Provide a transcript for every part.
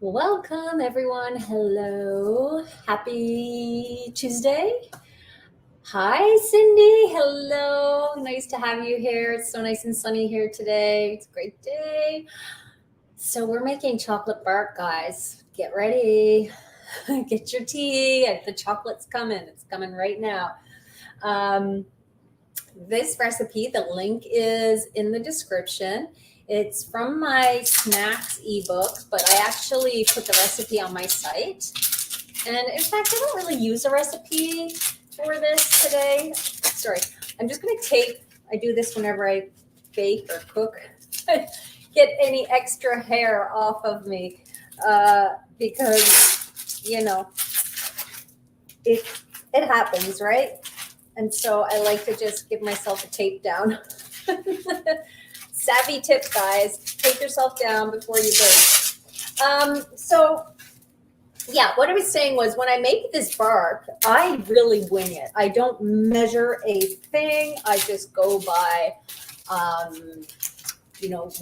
Welcome, everyone. Hello. Happy Tuesday. Hi, Cindy. Hello. Nice to have you here. It's so nice and sunny here today. It's a great day. So, we're making chocolate bark, guys. Get ready. Get your tea. The chocolate's coming. It's coming right now. Um, this recipe, the link is in the description. It's from my snacks ebook, but I actually put the recipe on my site. And in fact, I don't really use a recipe for this today. Sorry, I'm just going to I do this whenever I bake or cook, get any extra hair off of me because, it happens, right? And so I like to just give myself a tape down. Savvy tip, guys. Take yourself down before you bake. What I was saying was when I make this bark, I really wing it. I don't measure a thing. I just go by,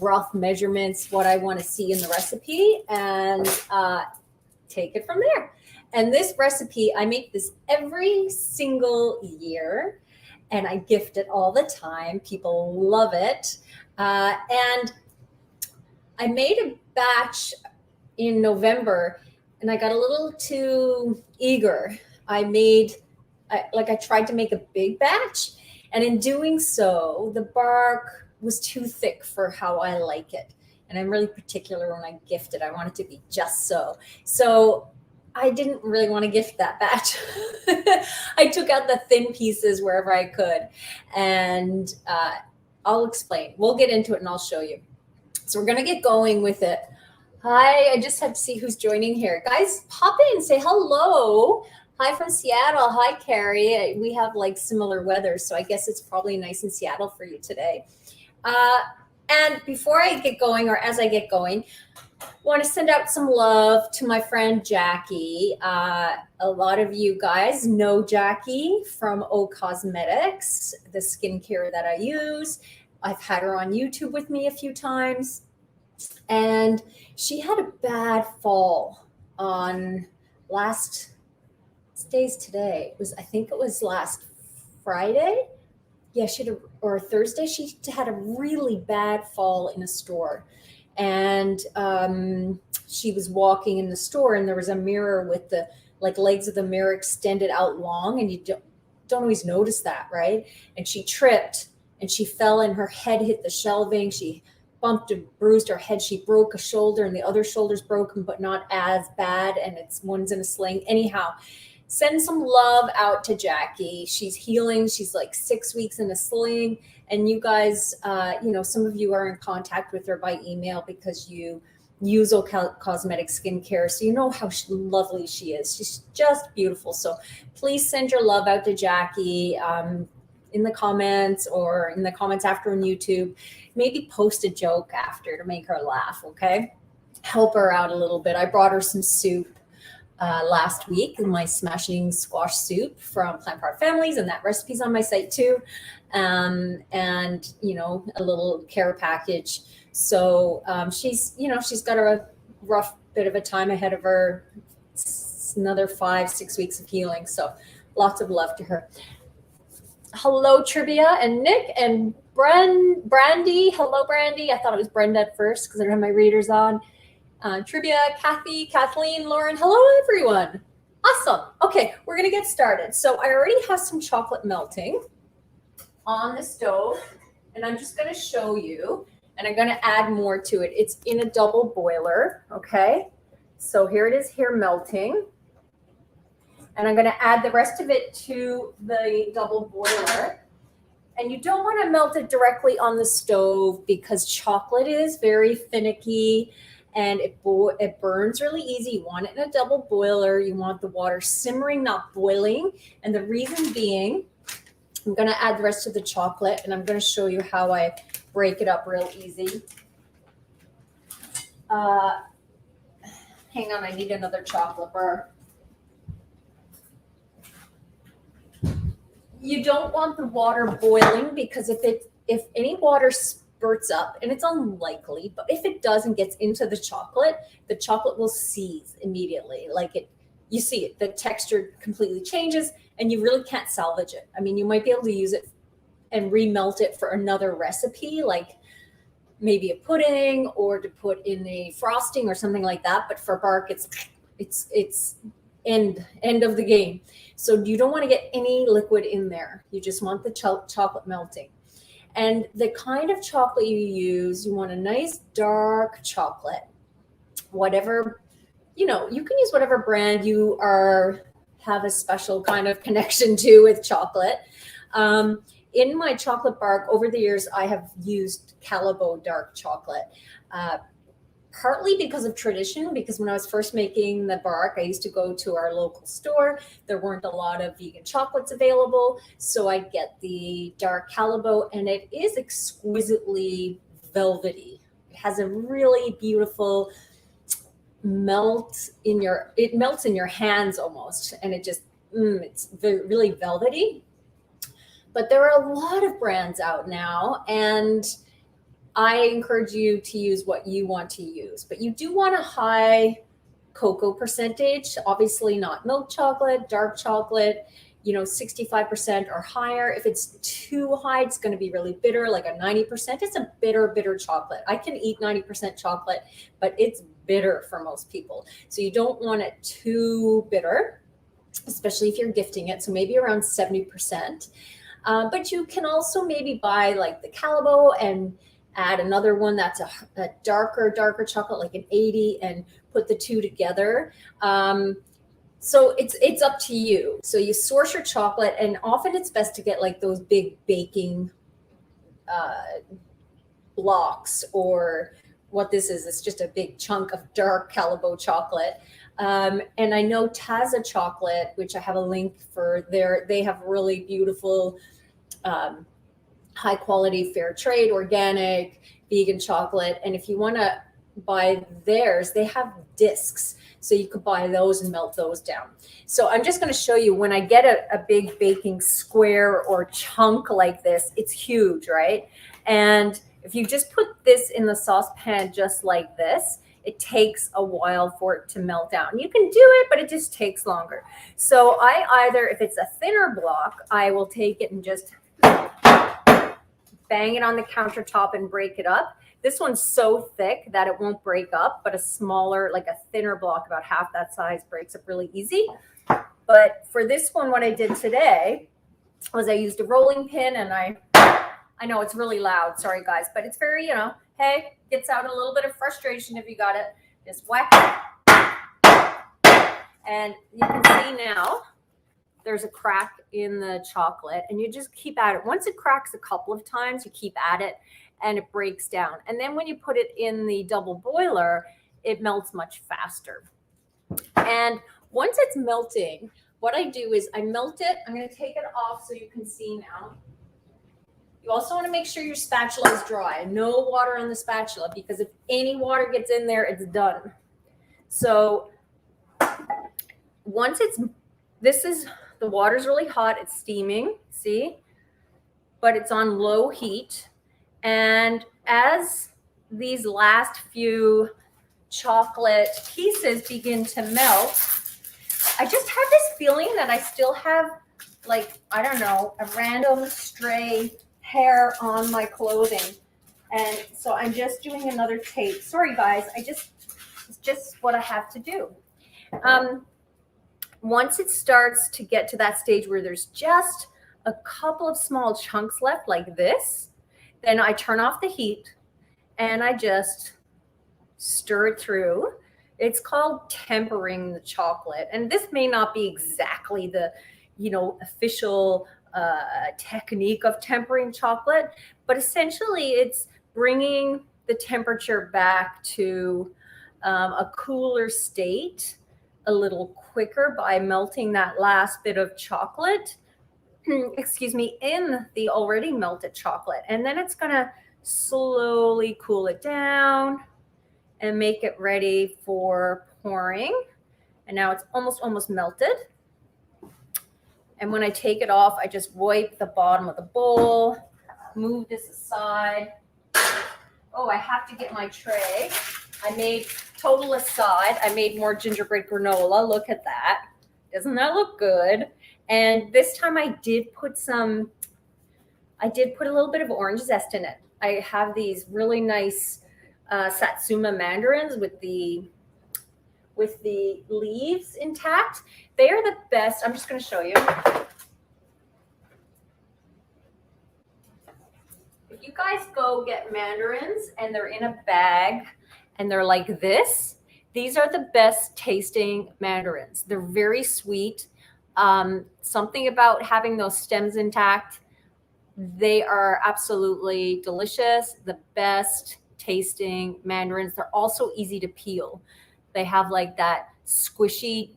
rough measurements, what I want to see in the recipe, and take it from there. And this recipe, I make this every single year, and I gift it all the time. People love it. And I made a batch in November, and I got a little too eager. I tried to make a big batch, and in doing so, the bark was too thick for how I like it. And I'm really particular when I gift it. I want it to be just so. So I didn't really want to gift that batch. I took out the thin pieces wherever I could. And I'll explain. We'll get into it and I'll show you. So we're going to get going with it. Hi, I just had to see who's joining here. Guys, pop in, say hello. Hi from Seattle. Hi, Carrie. We have similar weather, so I guess it's probably nice in Seattle for you today. And before I get going, or as I get going, I want to send out some love to my friend Jackie. A lot of you guys know Jackie from O Cosmetics, the skincare that I use. I've had her on YouTube with me a few times. And she had a bad fall on today's today. I think it was last Friday. Yeah, or Thursday. She had a really bad fall in a store. And she was walking in the store, and there was a mirror with the legs of the mirror extended out long, and you don't always notice that, right? And she tripped, and she fell, and her head hit the shelving. She bumped and bruised her head. She broke a shoulder, and the other shoulder's broken, but not as bad, and one's in a sling. Anyhow, send some love out to Jackie. She's healing. She's 6 weeks in a sling. And you guys, some of you are in contact with her by email because you use Cosmetic Skincare. So you know how lovely she is. She's just beautiful. So please send your love out to Jackie in the comments, or in the comments after on YouTube. Maybe post a joke after to make her laugh, okay? Help her out a little bit. I brought her some soup last week, my smashing squash soup from Plant Part Families, and that recipe's on my site too. And a little care package. So she's got a rough bit of a time ahead of her. It's another 5-6 weeks of healing. So lots of love to her. Hello, Trivia and Nick and Brandy. Hello, Brandy. I thought it was Brenda at first because I don't have my readers on. Trivia, Kathy, Kathleen, Lauren. Hello, everyone. Awesome. Okay, we're going to get started. So I already have some chocolate melting on the stove, and I'm just going to show you, and I'm going to add more to it. It's in a double boiler, okay? So here it is here melting, and I'm going to add the rest of it to the double boiler. And you don't want to melt it directly on the stove because chocolate is very finicky and it burns really easy. You want it in a double boiler. You want the water simmering, not boiling. And the reason being, I'm going to add the rest of the chocolate, and I'm going to show you how I break it up real easy. Hang on, I need another chocolate bar. You don't want the water boiling because if any water bursts up, and it's unlikely, but if it does and gets into the chocolate will seize immediately. Like you see it, the texture completely changes, and you really can't salvage it. I mean, you might be able to use it and remelt it for another recipe, like maybe a pudding or to put in a frosting or something like that. But for bark, it's end of the game. So you don't want to get any liquid in there. You just want the chocolate melting. And the kind of chocolate you use, you want a nice dark chocolate, whatever, you can use whatever brand you have a special kind of connection to with chocolate. In my chocolate bark over the years, I have used Callebaut dark chocolate, partly because of tradition, because when I was first making the bark, I used to go to our local store. There weren't a lot of vegan chocolates available. So I get the dark Callebaut, and it is exquisitely velvety. It has a really beautiful it melts in your hands almost. And it's really velvety. But there are a lot of brands out now, and I encourage you to use what you want to use. But you do want a high cocoa percentage, obviously not milk chocolate, dark chocolate, 65% or higher. If it's too high, it's going to be really bitter, like a 90%. It's a bitter chocolate. I can eat 90% chocolate, but it's bitter for most people. So you don't want it too bitter, especially if you're gifting it. So maybe around 70%. But you can also maybe buy like the Callebaut and add another one that's a darker chocolate, like an 80, and put the two together. So it's up to you. So you source your chocolate, and often it's best to get like those big baking blocks, or what this is. It's just a big chunk of dark Callebaut chocolate. And I know Taza chocolate, which I have a link for there. They have really beautiful, high quality, fair trade, organic, vegan chocolate. And if you want to buy theirs, they have discs. So you could buy those and melt those down. So I'm just going to show you when I get a big baking square or chunk like this. It's huge, right? And if you just put this in the saucepan just like this, it takes a while for it to melt down. You can do it, but it just takes longer. So if it's a thinner block, I will take it and just bang it on the countertop and break it up. This one's so thick that it won't break up, but a smaller, like a thinner block, about half that size, breaks up really easy. But for this one, what I did today was I used a rolling pin, and I know it's really loud, sorry guys, but it's very, hey, gets out a little bit of frustration if you got it. Just whack it. And you can see now there's a crack in the chocolate, and you just keep at it. Once it cracks a couple of times, you keep at it and it breaks down. And then when you put it in the double boiler, it melts much faster. And once it's melting, what I do is I melt it. I'm going to take it off so you can see now. You also want to make sure your spatula is dry. No water on the spatula, because if any water gets in there, it's done. So once the water's really hot, it's steaming, see? But it's on low heat. And as these last few chocolate pieces begin to melt, I just have this feeling that I still have, like, I don't know, a random stray hair on my clothing. And so I'm just doing another tape. Sorry guys, it's just what I have to do. Once it starts to get to that stage where there's just a couple of small chunks left like this, then I turn off the heat and I just stir it through. It's called tempering the chocolate. And this may not be exactly the, official technique of tempering chocolate, but essentially it's bringing the temperature back to a cooler state a little quicker by melting that last bit of chocolate, in the already melted chocolate. And then it's going to slowly cool it down and make it ready for pouring. And now it's almost melted. And when I take it off, I just wipe the bottom of the bowl, move this aside. Oh, I have to get my tray. I made, total aside, I made more gingerbread granola. Look at that. Doesn't that look good? And this time I did put a little bit of orange zest in it. I have these really nice Satsuma mandarins with the leaves intact. They are the best. I'm just going to show you. If you guys go get mandarins and they're in a bag and they're like this, these are the best tasting mandarins. They're very sweet. Something about having those stems intact. They are absolutely delicious. The best tasting mandarins. They're also easy to peel. They have like that squishiness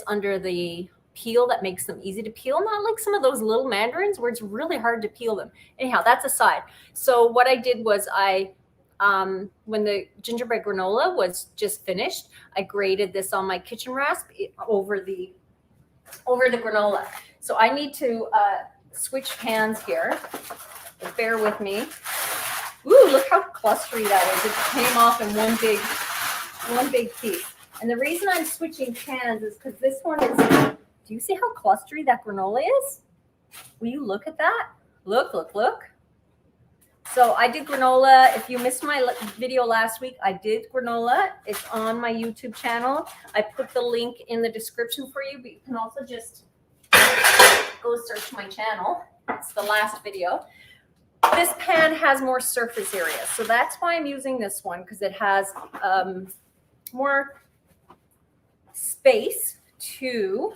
under the peel that makes them easy to peel, not like some of those little mandarins where it's really hard to peel them. Anyhow, that's aside. So what I did was when the gingerbread granola was just finished, I grated this on my kitchen rasp over the granola. So I need to switch pans here. Bear with me. Ooh, look how clustery that is. It came off in one big piece. And the reason I'm switching pans is because this one is, do you see how clustery that granola is? Will you look at that? Look, look, look. So I did granola. If you missed my video last week, I did granola. It's on my YouTube channel. I put the link in the description for you, but you can also just go search my channel. It's the last video. This pan has more surface area, so that's why I'm using this one, because it has more space to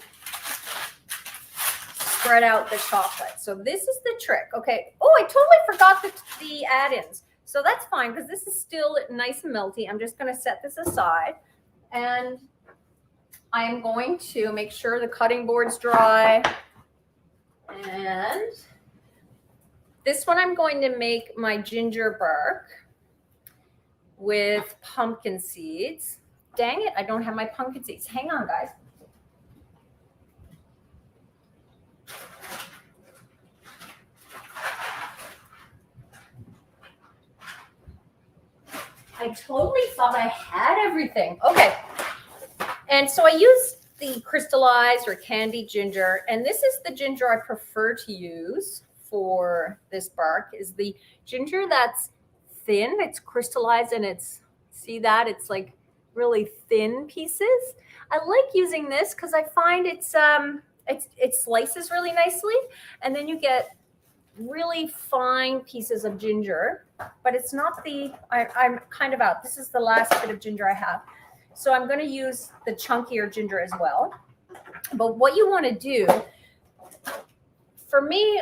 spread out the chocolate. So this is the trick. Okay. Oh, I totally forgot the add-ins. So that's fine because this is still nice and melty. I'm just going to set this aside, and I am going to make sure the cutting board's dry. And this one I'm going to make my ginger bark with pumpkin seeds. Dang it, I don't have my pumpkin seeds. Hang on, guys. I totally thought I had everything. Okay. And so I used the crystallized or candied ginger, and this is the ginger I prefer to use for this bark, is the ginger that's thin. It's crystallized, and it's, see that? It's like really thin pieces. I like using this because I find it slices really nicely, and then you get really fine pieces of ginger, but it's not I'm kind of out. This is the last bit of ginger I have. So I'm going to use the chunkier ginger as well. But what you want to do, for me,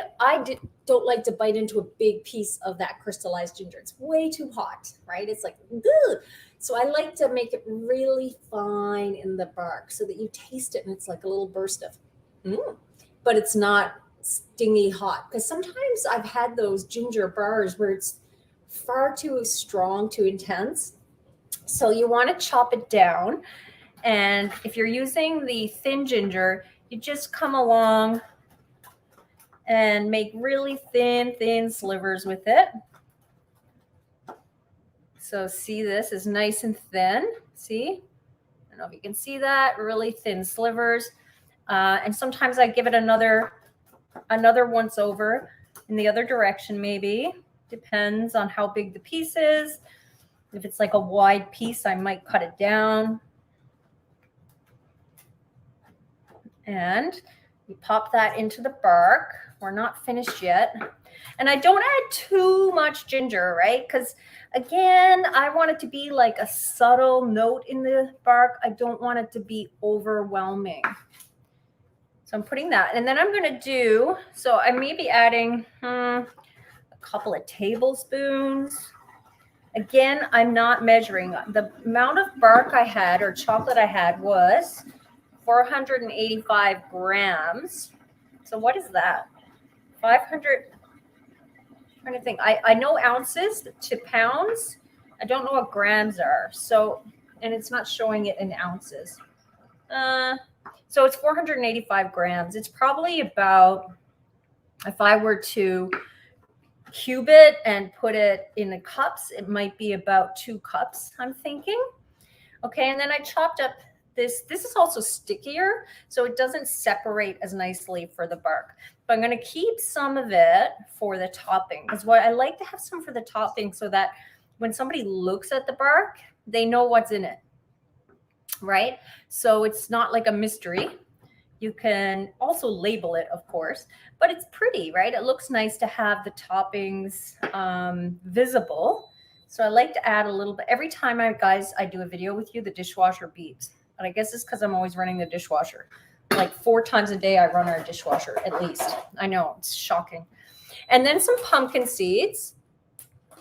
don't like to bite into a big piece of that crystallized ginger. It's way too hot, right? It's like, ugh. So I like to make it really fine in the bark so that you taste it and it's like a little burst of, but it's not stingy hot. Because sometimes I've had those ginger bars where it's far too strong, too intense. So you want to chop it down. And if you're using the thin ginger, you just come along and make really thin slivers with it. So see, this is nice and thin. See? I don't know if you can see that. Really thin slivers. And sometimes I give it another once over in the other direction, maybe. Depends on how big the piece is. If it's like a wide piece, I might cut it down. And you pop that into the bark. We're not finished yet. And I don't add too much ginger, right? Because again, I want it to be like a subtle note in the bark. I don't want it to be overwhelming. So I'm putting that. And then I'm going to do, so I may be adding a couple of tablespoons. Again, I'm not measuring. The amount of bark I had or chocolate I had was 485 grams. So what is that? 500. I'm trying to think. I know ounces to pounds. I don't know what grams are. So, and it's not showing it in ounces. So it's 485 grams. It's probably about, if I were to cube it and put it in the cups, it might be about 2 cups, I'm thinking. Okay, and then I chopped up this. This is also stickier, so it doesn't separate as nicely for the bark. But I'm going to keep some of it for the topping. That's why I like to have some for the topping, so that when somebody looks at the bark, they know what's in it, right? So it's not like a mystery. You can also label it, of course, but it's pretty, right? It looks nice to have the toppings visible. So I like to add a little bit. Every time I do a video with you, the dishwasher beeps. And I guess it's because I'm always running the dishwasher. Like 4 times a day I run our dishwasher, at least. I know, it's shocking. And then some pumpkin seeds.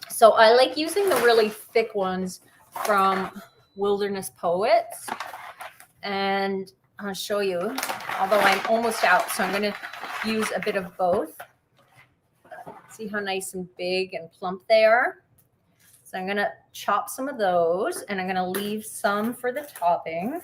So I like using the really thick ones from Wilderness Poets. And I'll show you, although I'm almost out, so I'm going to use a bit of both. See how nice and big and plump they are? So I'm going to chop some of those, and I'm going to leave some for the topping.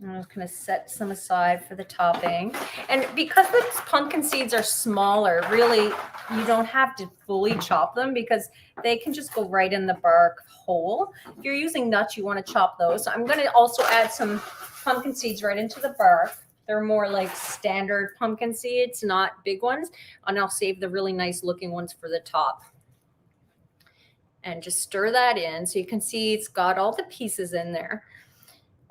I'm just going to set some aside for the topping. And because the pumpkin seeds are smaller, really, you don't have to fully chop them because they can just go right in the bark whole. If you're using nuts, you want to chop those. So I'm going to also add some pumpkin seeds right into the bark. They're more like standard pumpkin seeds, not big ones. And I'll save the really nice looking ones for the top. And just stir that in so you can see it's got all the pieces in there.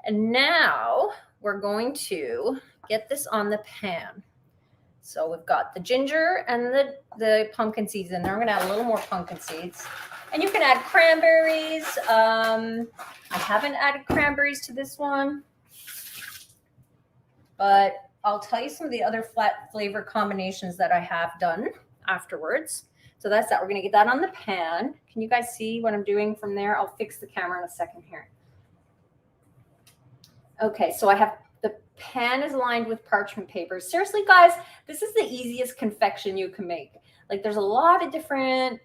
And now we're going to get this on the pan. So we've got the ginger and the pumpkin seeds in there. I'm going to add a little more pumpkin seeds. And you can add cranberries. I haven't added cranberries to this one. But I'll tell you some of the other flat flavor combinations that I have done afterwards. So that's that. We're going to get that on the pan. Can you guys see what I'm doing from there? I'll fix the camera in a second here. Okay, so I have the pan is lined with parchment paper. Seriously, guys, this is the easiest confection you can make. Like, there's a lot of different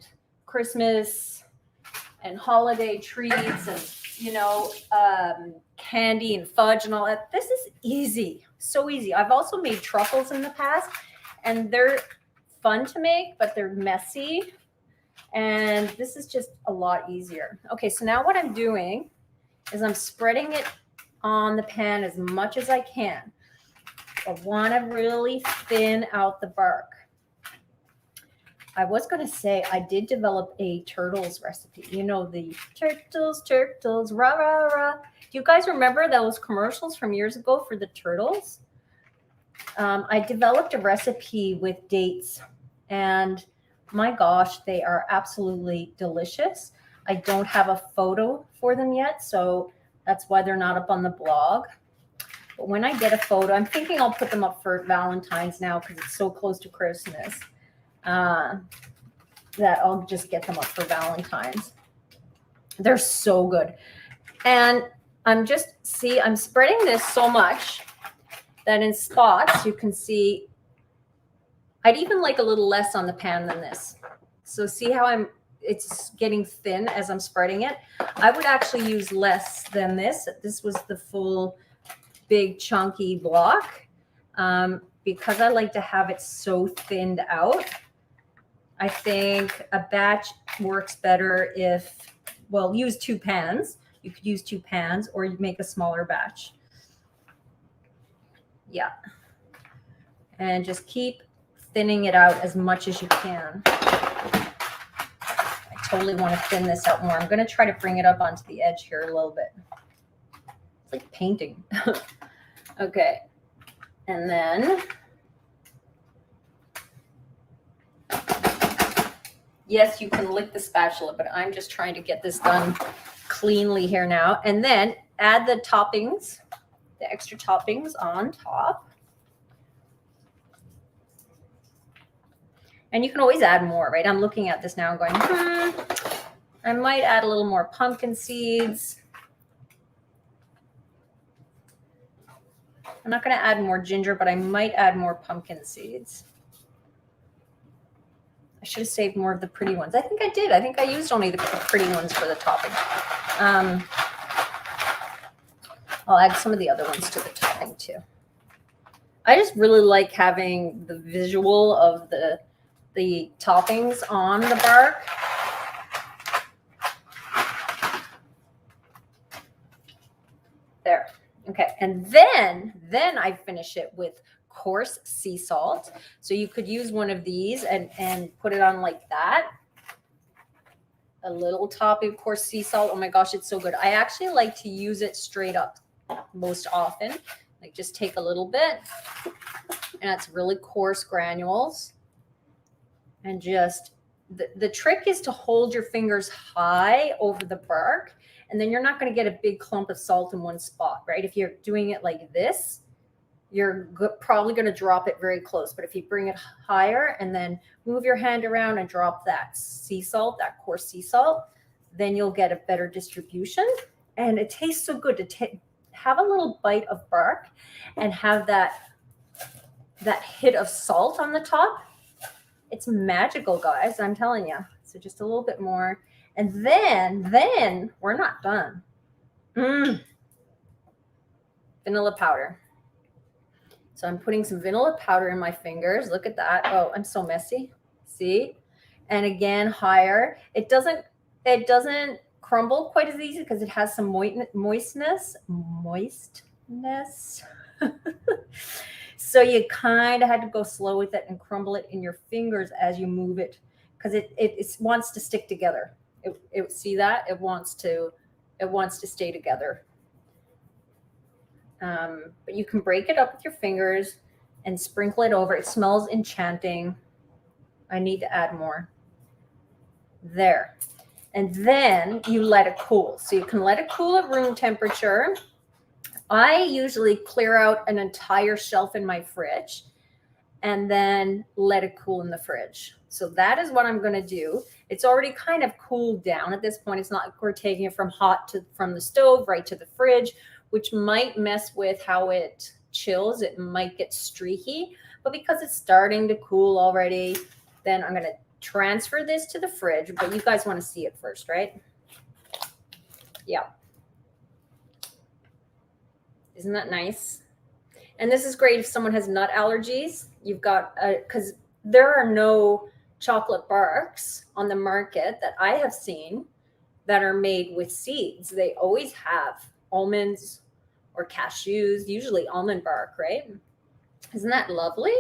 Christmas and holiday treats and, you know, candy and fudge and all that. This is easy, so easy. I've also made truffles in the past, and they're fun to make, but they're messy. And this is just a lot easier. Okay, so now what I'm doing is I'm spreading it on the pan as much as I can. I want to really thin out the bark. I was going to say I did develop a turtles recipe. You know, the turtles, rah, rah, rah. Do you guys remember those commercials from years ago for the turtles? I developed a recipe with dates, and my gosh, they are absolutely delicious. I don't have a photo for them yet, so that's why they're not up on the blog. But when I get a photo, I'm thinking I'll put them up for Valentine's now because it's so close to Christmas that I'll just get them up for Valentine's. They're so good. And I'm spreading this so much that in spots you can see, I'd even like a little less on the pan than this. So see how it's getting thin as I'm spreading it. I would actually use less than this. This was the full big chunky block because I like to have it so thinned out. I think a batch works better if, well, use 2 pans. You could use 2 pans or you make a smaller batch. Yeah. And just keep thinning it out as much as you can. Totally want to thin this out more. I'm going to try to bring it up onto the edge here a little bit. It's like painting. Okay. And then, yes, you can lick the spatula, but I'm just trying to get this done cleanly here now. And then add the toppings, the extra toppings on top. And you can always add more, right? I'm looking at this now and going, I might add a little more pumpkin seeds. I'm not going to add more ginger, but I might add more pumpkin seeds. I should have saved more of the pretty ones. I think I did. I think I used only the pretty ones for the topping. I'll add some of the other ones to the topping too. I just really like having the visual of the toppings on the bark. There. Okay. And then I finish it with coarse sea salt. So you could use one of these and put it on like that. A little topping of coarse sea salt. Oh my gosh, it's so good. I actually like to use it straight up most often. Like just take a little bit, and it's really coarse granules. And just the trick is to hold your fingers high over the bark, and then you're not going to get a big clump of salt in one spot, right? If you're doing it like this, you're probably going to drop it very close. But if you bring it higher and then move your hand around and drop that sea salt, that coarse sea salt, then you'll get a better distribution. And it tastes so good to have a little bite of bark and have that hit of salt on the top. It's magical, guys. I'm telling you. So just a little bit more. And then we're not done. Vanilla powder. So I'm putting some vanilla powder in my fingers. Look at that. Oh, I'm so messy. See? And again, higher. It doesn't crumble quite as easy because it has some moistness. So you kind of had to go slow with it and crumble it in your fingers as you move it, because it wants to stick together. See that? It wants to stay together. But you can break it up with your fingers and sprinkle it over. It smells enchanting. I need to add more. There. And then you let it cool. So you can let it cool at room temperature. I usually clear out an entire shelf in my fridge and then let it cool in the fridge. So that is what I'm going to do. It's already kind of cooled down at this point. It's not like we're taking it from the stove right to the fridge, which might mess with how it chills. It might get streaky, but because it's starting to cool already, then I'm going to transfer this to the fridge. But you guys want to see it first, right? Yeah. Isn't that nice? And this is great if someone has nut allergies. You've got, because there are no chocolate barks on the market that I have seen that are made with seeds. They always have almonds or cashews, usually almond bark, right? Isn't that lovely?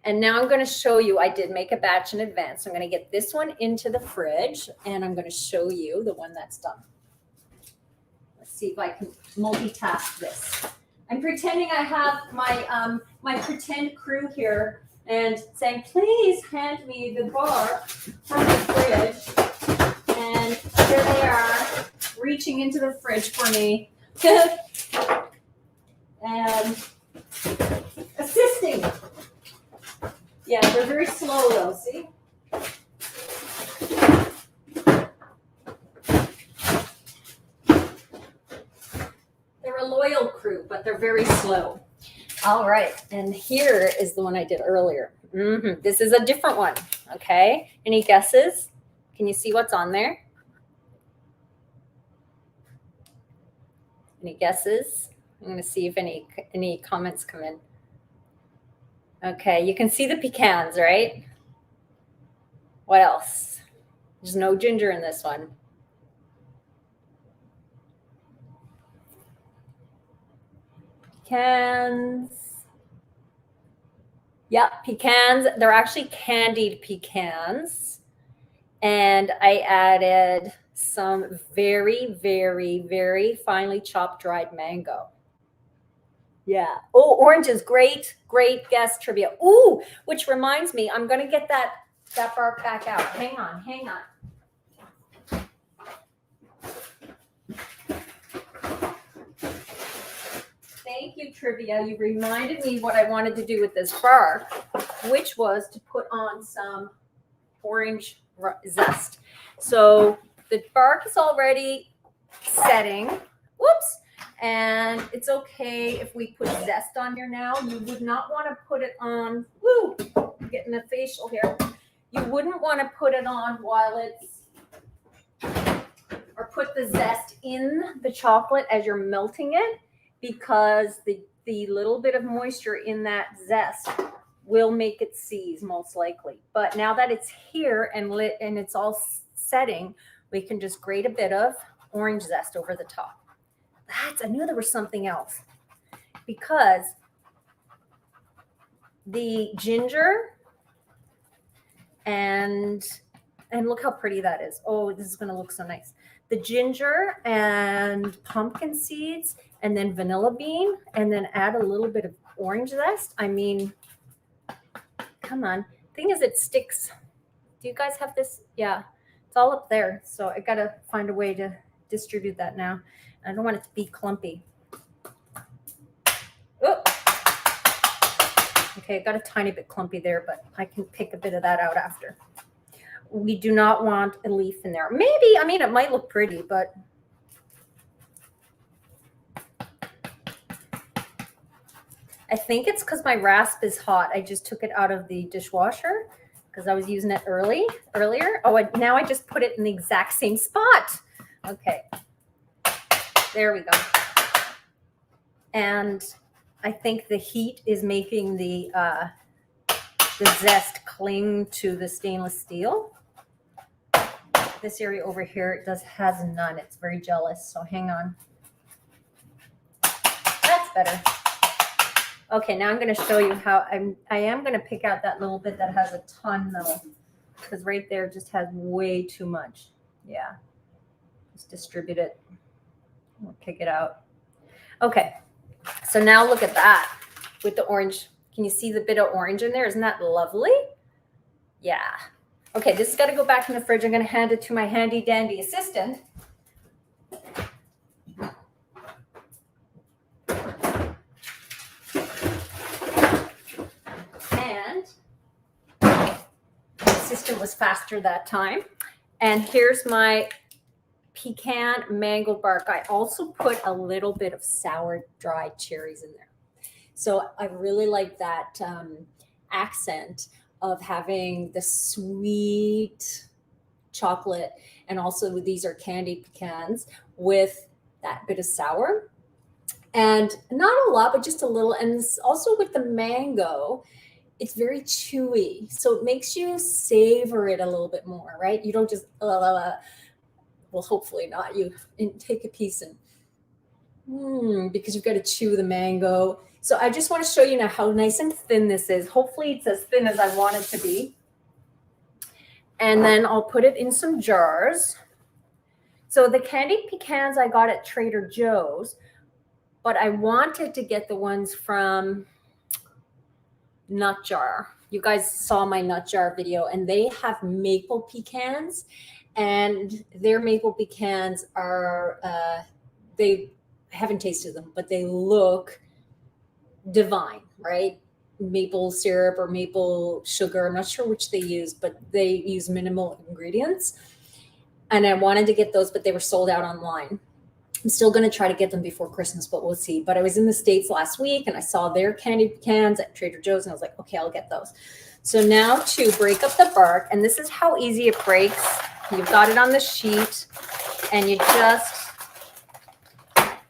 And now I'm going to show you, I did make a batch in advance. So I'm going to get this one into the fridge and I'm going to show you the one that's done. Let's see if I can multitask this. I'm pretending I have my my pretend crew here and saying, please hand me the bark from the fridge. And here they are reaching into the fridge for me and assisting. Yeah, they're very slow though, see? They're a loyal crew, but they're very slow. All right, and here is the one I did earlier. This is a different one, okay? Any guesses? Can you see what's on there? Any guesses? I'm going to see if any comments come in. Okay, you can see the pecans, right? What else? There's no ginger in this one. Pecans. Yep, pecans. They're actually candied pecans. And I added some very, very, very finely chopped dried mango. Yeah. Oh, oranges. Great, great guess, trivia. Ooh, which reminds me, I'm going to get that bark back out. Hang on. Thank you, trivia. You reminded me what I wanted to do with this bark, which was to put on some orange zest. So the bark is already setting. Whoops. And it's okay if we put zest on here now. You would not want to put it on. Woo! I'm getting a facial here. You wouldn't want to put it on while it's, or put the zest in the chocolate as you're melting it, because the the little bit of moisture in that zest will make it seize most likely. But now that it's here and lit and it's all setting, we can just grate a bit of orange zest over the top. I knew there was something else, because the ginger and look how pretty that is. Oh, this is going to look so nice. The ginger and pumpkin seeds and then vanilla bean, and then add a little bit of orange zest. I mean, come on. Thing is, it sticks. Do you guys have this? Yeah, it's all up there. So I got to find a way to distribute that now. I don't want it to be clumpy. Oh. Okay, I got a tiny bit clumpy there, but I can pick a bit of that out after. We do not want a leaf in there. Maybe, I mean, it might look pretty, but I think it's because my rasp is hot. I just took it out of the dishwasher because I was using it earlier. Oh, now I just put it in the exact same spot. Okay. There we go. And I think the heat is making the zest cling to the stainless steel. This area over here has none. It's very jealous. So hang on. That's better. Okay, now I'm going to show you how I am going to pick out that little bit that has a ton though, because right there just has way too much. Yeah. Just distribute it. We'll pick it out. Okay, so now look at that with the orange. Can you see the bit of orange in there? Isn't that lovely? Yeah. Okay, this has got to go back in the fridge. I'm going to hand it to my handy dandy assistant. And the assistant was faster that time. And here's my pecan mango bark. I also put a little bit of sour dried cherries in there. So I really like that accent of having the sweet chocolate, and also these are candied pecans with that bit of sour. And not a lot, but just a little. And also with the mango, it's very chewy. So it makes you savor it a little bit more, right? You don't just well, hopefully not. You take a piece and because you've got to chew the mango. So I just want to show you now how nice and thin this is. Hopefully it's as thin as I want it to be. And then I'll put it in some jars. So the candied pecans I got at Trader Joe's, but I wanted to get the ones from Nut Jar. You guys saw my Nut Jar video, and they have maple pecans. And their maple pecans are, they haven't tasted them, but they look divine, right? Maple syrup or maple sugar. I'm not sure which they use, but they use minimal ingredients. And I wanted to get those, but they were sold out online. I'm still going to try to get them before Christmas, but we'll see. But I was in the States last week and I saw their candied pecans at Trader Joe's and I was like, okay, I'll get those. So now to break up the bark, and this is how easy it breaks. You've got it on the sheet and you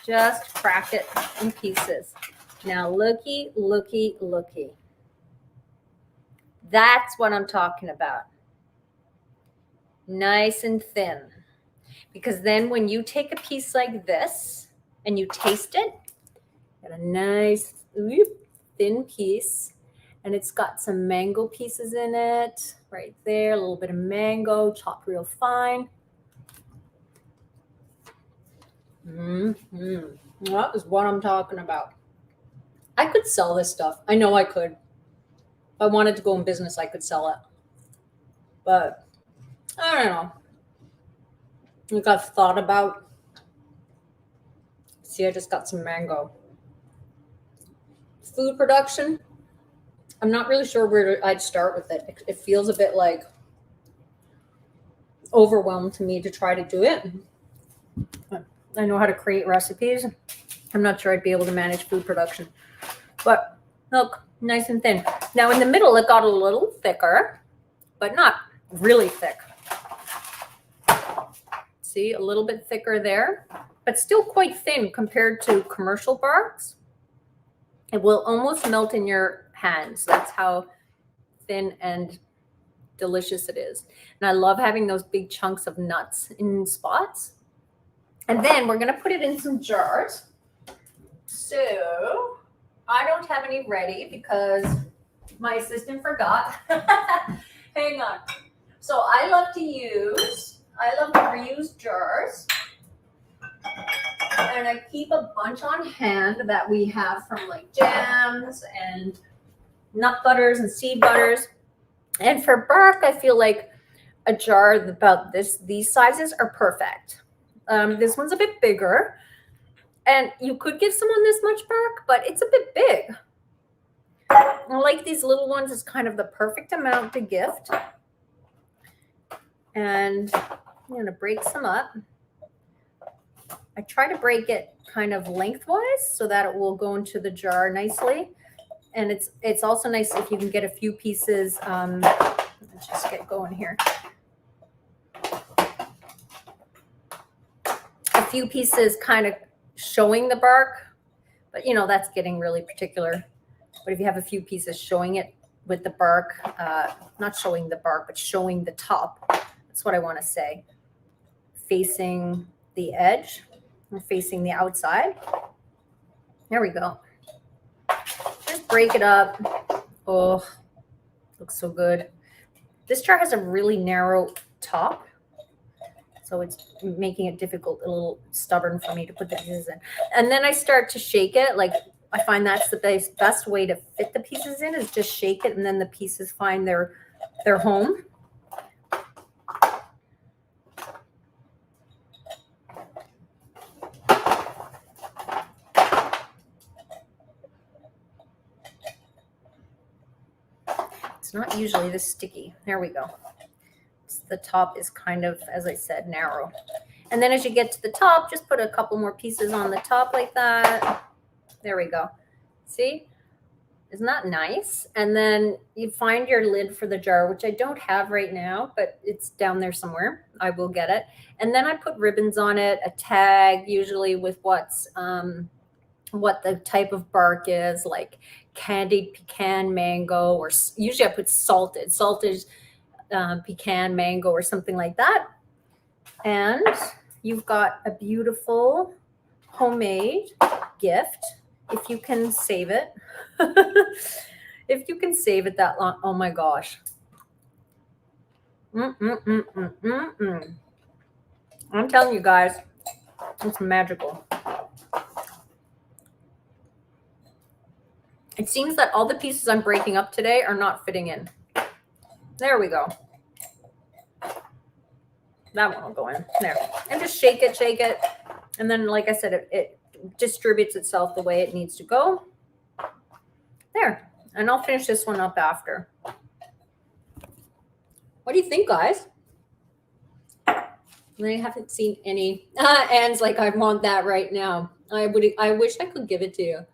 just crack it in pieces. Now looky, looky, looky. That's what I'm talking about. Nice and thin. Because then when you take a piece like this and you taste it, got a nice thin piece, and it's got some mango pieces in it right there, a little bit of mango chopped real fine. That is what I'm talking about. I could sell this stuff. I know I could. If I wanted to go in business, I could sell it. But I don't know. Like I've thought about. See, I just got some mango. Food production. I'm not really sure where I'd start with it. It feels a bit like overwhelmed to me to try to do it. I know how to create recipes. I'm not sure I'd be able to manage food production. But look, nice and thin. Now in the middle, it got a little thicker, but not really thick. See, a little bit thicker there, but still quite thin compared to commercial barks. It will almost melt in your hands. That's how thin and delicious it is. And I love having those big chunks of nuts in spots. And then we're going to put it in some jars. So I don't have any ready because my assistant forgot. Hang on. So I love to reuse jars. And I keep a bunch on hand that we have from like jams and nut butters and seed butters. And for bark, I feel like a jar about these sizes are perfect. This one's a bit bigger, and you could give someone this much bark, but it's a bit big. I like these little ones. It's kind of the perfect amount to gift. And I'm going to break some up. I try to break it kind of lengthwise so that it will go into the jar nicely. And it's also nice if you can get a few pieces. Let's just get going here. A few pieces kind of showing the bark, but that's getting really particular. But if you have a few pieces showing it with the bark, not showing the bark, but showing the top, that's what I want to say. Facing the edge or facing the outside. There we go. Just break it up. Oh, looks so good. This jar has a really narrow top, so it's making it difficult, a little stubborn for me to put the pieces in. And then I start to shake it. Like, I find that's the best way to fit the pieces in, is just shake it, and then the pieces find their home. It's not usually this sticky. There we go. The top is kind of, as I said, narrow. And then as you get to the top, just put a couple more pieces on the top like that. There we go. See? Isn't that nice? And then you find your lid for the jar, which I don't have right now, but it's down there somewhere. I will get it. And then I put ribbons on it, a tag, usually with what the type of bark is, like candied pecan mango, or usually I put salted pecan mango or something like that. And you've got a beautiful homemade gift if you can save it. If you can save it that long. Oh my gosh. I'm telling you guys, it's magical. It seems that all the pieces I'm breaking up today are not fitting in. There we go. That one will go in there. And just shake it. And then, like I said, it distributes itself the way it needs to go. There. And I'll finish this one up after. What do you think, guys? I haven't seen any. Anne's like, I want that right now. I wish I could give it to you.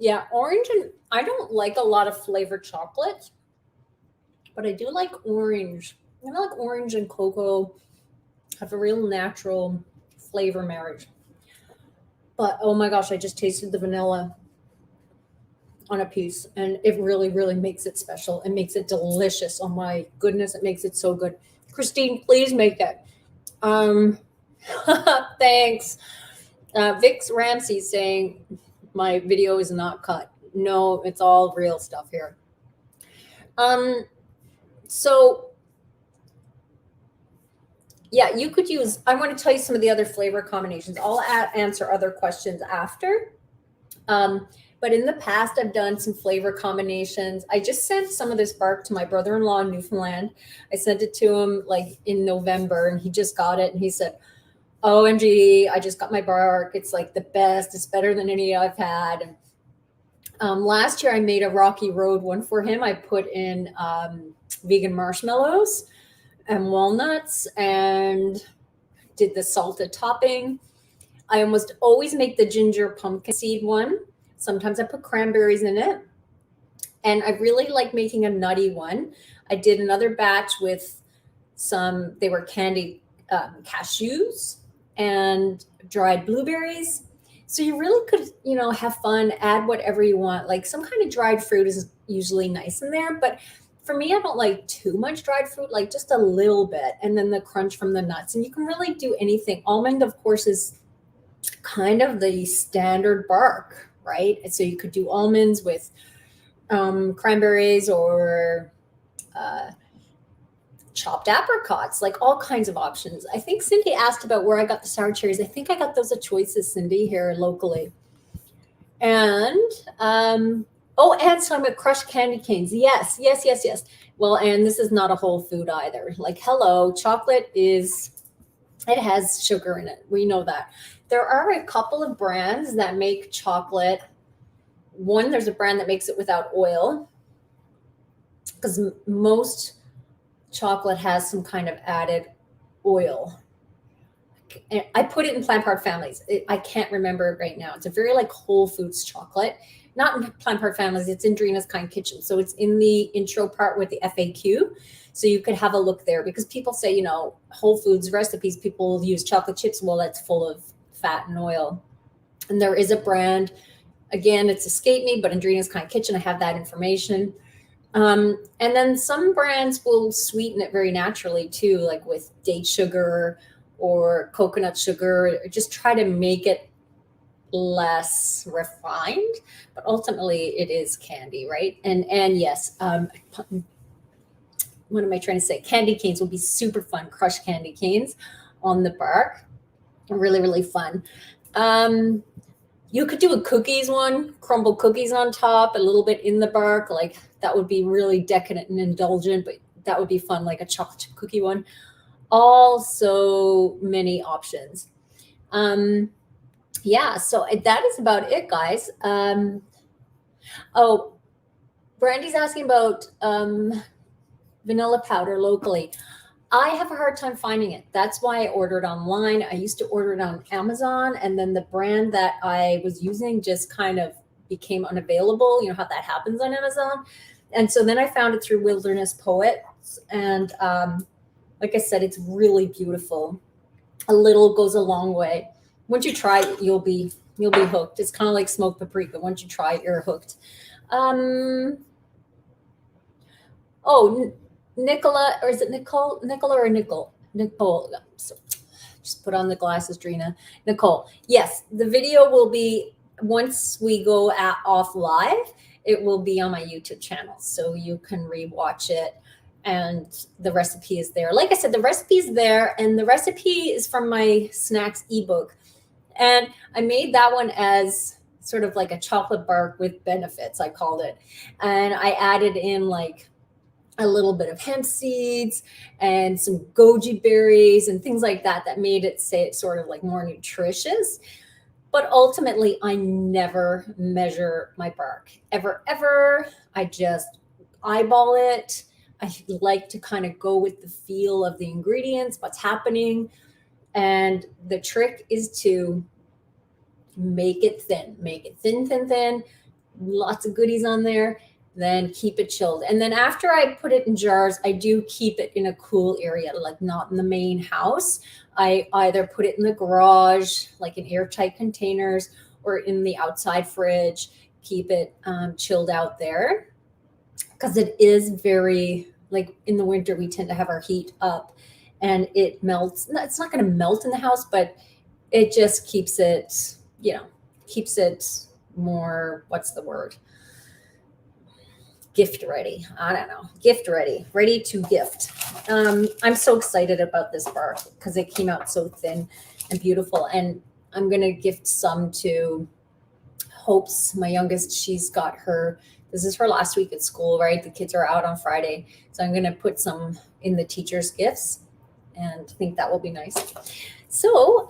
Yeah, orange, and I don't like a lot of flavored chocolate, but I do like orange. I like orange and cocoa have a real natural flavor marriage. But oh my gosh, I just tasted the vanilla on a piece, and it really, really makes it special. It makes it delicious. Oh my goodness, it makes it so good. Christine, please make it. Thanks. Vix Ramsey saying my video is not cut. No, it's all real stuff here. So yeah, you could use, I want to tell you some of the other flavor combinations. I'll answer other questions after. But in the past, I've done some flavor combinations. I just sent some of this bark to my brother-in-law in Newfoundland. I sent it to him like in November, and he just got it. And he said, OMG, I just got my bark. It's like the best. It's better than any I've had. And last year, I made a Rocky Road one for him. I put in vegan marshmallows and walnuts and did the salted topping. I almost always make the ginger pumpkin seed one. Sometimes I put cranberries in it. And I really like making a nutty one. I did another batch with they were candied cashews and dried blueberries. So you really could, have fun, add whatever you want. Like some kind of dried fruit is usually nice in there, but for me, I don't like too much dried fruit, like just a little bit, and then the crunch from the nuts. And you can really do anything. Almond, of course, is kind of the standard bark, right? And so you could do almonds with cranberries or uh, chopped apricots, like all kinds of options. I think Cindy asked about where I got the sour cherries. I think I got those at Choices, Cindy, here locally. And Anne's talking about crushed candy canes. Yes, yes, yes, yes. Well, and this is not a whole food either. Like, hello, chocolate it has sugar in it. We know that. There are a couple of brands that make chocolate. One, there's a brand that makes it without oil, because most chocolate has some kind of added oil. And I put it in Plant Part Families. I can't remember it right now. It's a very like Whole Foods chocolate. Not in Plant Part Families. It's in Drina's Kind Kitchen. So it's in the intro part with the FAQ. So you could have a look there, because people say, Whole Foods recipes, people use chocolate chips. Well, that's full of fat and oil. And there is a brand, again, it's escaped me, but in Drina's Kind Kitchen, I have that information. And then some brands will sweeten it very naturally too, like with date sugar or coconut sugar, or just try to make it less refined. But ultimately, it is candy, right? And yes, what am I trying to say? Candy canes will be super fun. Crushed candy canes on the bark, really, really fun. You could do a cookies one, crumble cookies on top, a little bit in the bark. Like that would be really decadent and indulgent, but that would be fun, like a chocolate chip cookie one. Also, many options. Yeah, so that is about it, guys. Oh, Brandy's asking about vanilla powder locally. I have a hard time finding it. That's why I ordered online. I used to order it on Amazon, and then the brand that I was using just kind of became unavailable. You know how that happens on Amazon. And so then I found it through Wilderness Poets. And like I said, it's really beautiful. A little goes a long way. Once you try it, you'll be hooked. It's kind of like smoked paprika. Once you try it, you're hooked. Nicola, or is it Nicole? Nicola or Nicole? Nicole. So just put on the glasses, Drina. Nicole. Yes, the video will be, once we go off live, it will be on my YouTube channel. So you can rewatch it. And the recipe is there. Like I said, the recipe is there. And the recipe is from my snacks ebook. And I made that one as sort of like a chocolate bark with benefits, I called it. And I added in like a little bit of hemp seeds and some goji berries and things like that, that made it say it's sort of like more nutritious. But ultimately, I never measure my bark, ever. I just eyeball it. I like to kind of go with the feel of the ingredients, what's happening. And the trick is to make it thin, thin, lots of goodies on there. Then keep it chilled. And then after I put it in jars, I do keep it in a cool area, like not in the main house. I either put it in the garage, like in airtight containers, or in the outside fridge, keep it chilled out there. Because it is very, like in the winter, we tend to have our heat up and it melts. It's not going to melt in the house, but it just keeps it, keeps it more, what's the word? Gift ready. I don't know. Gift ready to gift. I'm so excited about this bark because it came out so thin and beautiful. And I'm going to gift some to Hope's, my youngest. She's got this is her last week at school, right? The kids are out on Friday. So I'm going to put some in the teacher's gifts, and I think that will be nice. So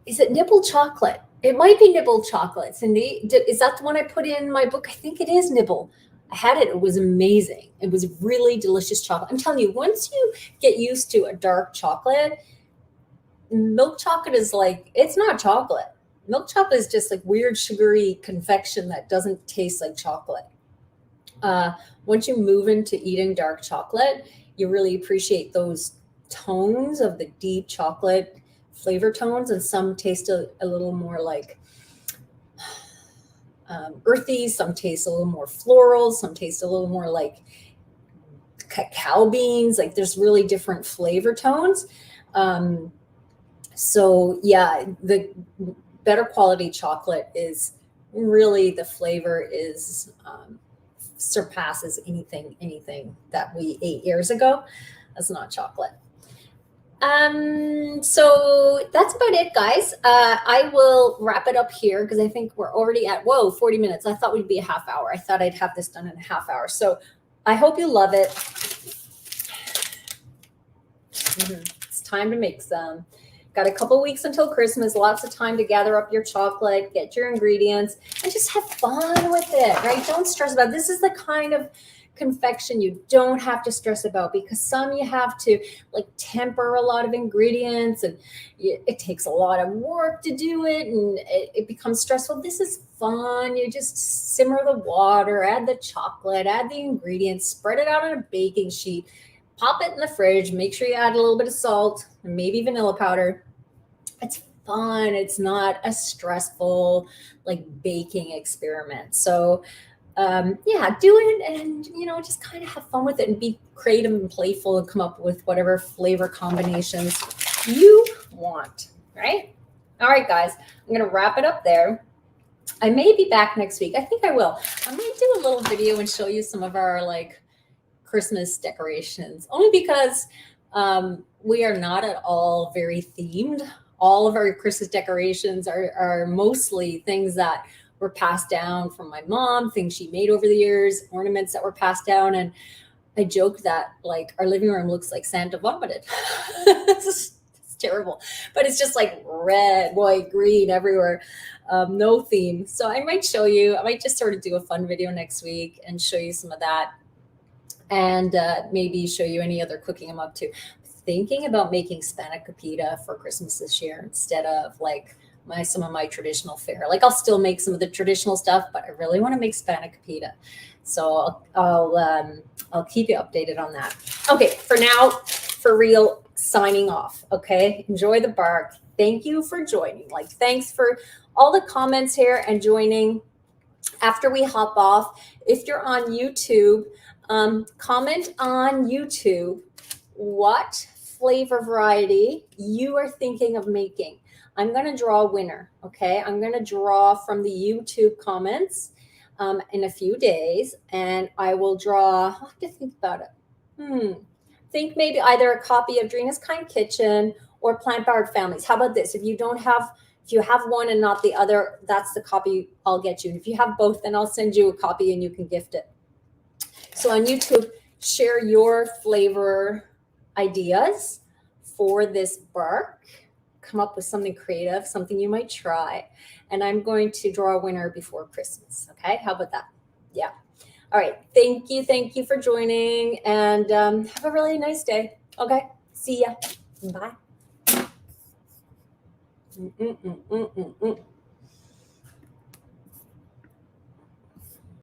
is it nibble chocolate? It might be nibble chocolate, Cindy. Is that the one I put in my book? I think it is nibble. I had it. It was amazing. It was really delicious chocolate. I'm telling you, once you get used to a dark chocolate, milk chocolate is like, it's not chocolate. Milk chocolate is just like weird sugary confection that doesn't taste like chocolate. Once you move into eating dark chocolate, you really appreciate those tones of the deep chocolate flavor tones, and some taste a little more like earthy, some taste a little more floral, some taste a little more like cacao beans. Like there's really different flavor tones. So yeah, the better quality chocolate is really, the flavor is surpasses anything that we ate years ago. That's not chocolate. So that's about it, guys. I will wrap it up here because I think we're already at 40 minutes. I thought we'd be a half hour. I thought I'd have this done in a half hour. So I hope you love it. It's time to make some. Got a couple weeks until Christmas, lots of time to gather up your chocolate, get your ingredients, and just have fun with it, right? Don't stress about it. This is the kind of confection you don't have to stress about, because some you have to like temper a lot of ingredients, and it takes a lot of work to do it, and it becomes stressful. This is fun. You just simmer the water, add the chocolate, add the ingredients, spread it out on a baking sheet, pop it in the fridge, make sure you add a little bit of salt and maybe vanilla powder. It's fun. It's not a stressful like baking experiment. So yeah, do it, and just kind of have fun with it and be creative and playful and come up with whatever flavor combinations you want, right? All right, guys, I'm going to wrap it up there. I may be back next week. I think I will. I might do a little video and show you some of our like Christmas decorations, only because we are not at all very themed. All of our Christmas decorations are mostly things that were passed down from my mom, things she made over the years, ornaments that were passed down. And I joke that like our living room looks like Santa vomited. It's terrible, but it's just like red, white, green everywhere. No theme. So I might show you, I might just sort of do a fun video next week and show you some of that, and maybe show you any other cooking I'm up to. Thinking about making spanakopita for Christmas this year instead of like some of my traditional fare. Like I'll still make some of the traditional stuff, but I really want to make spanakopita. So I'll keep you updated on that. Okay, for now, for real, signing off. Okay, enjoy the bark. Thank you for joining. Like thanks for all the comments here and joining. After we hop off, if you're on YouTube, comment on YouTube what flavor variety you are thinking of making. I'm going to draw a winner. Okay. I'm going to draw from the YouTube comments in a few days, and I will draw, I'll have to think about it. Think maybe either a copy of Drina's Kind Kitchen or Plant Powered Families. How about this? If you have one and not the other, that's the copy I'll get you. And if you have both, then I'll send you a copy and you can gift it. So on YouTube, share your flavor ideas for this bark. Come up with something creative, something you might try. And I'm going to draw a winner before Christmas. Okay, how about that? Yeah. All right. Thank you for joining, and have a really nice day. Okay. See ya. Bye.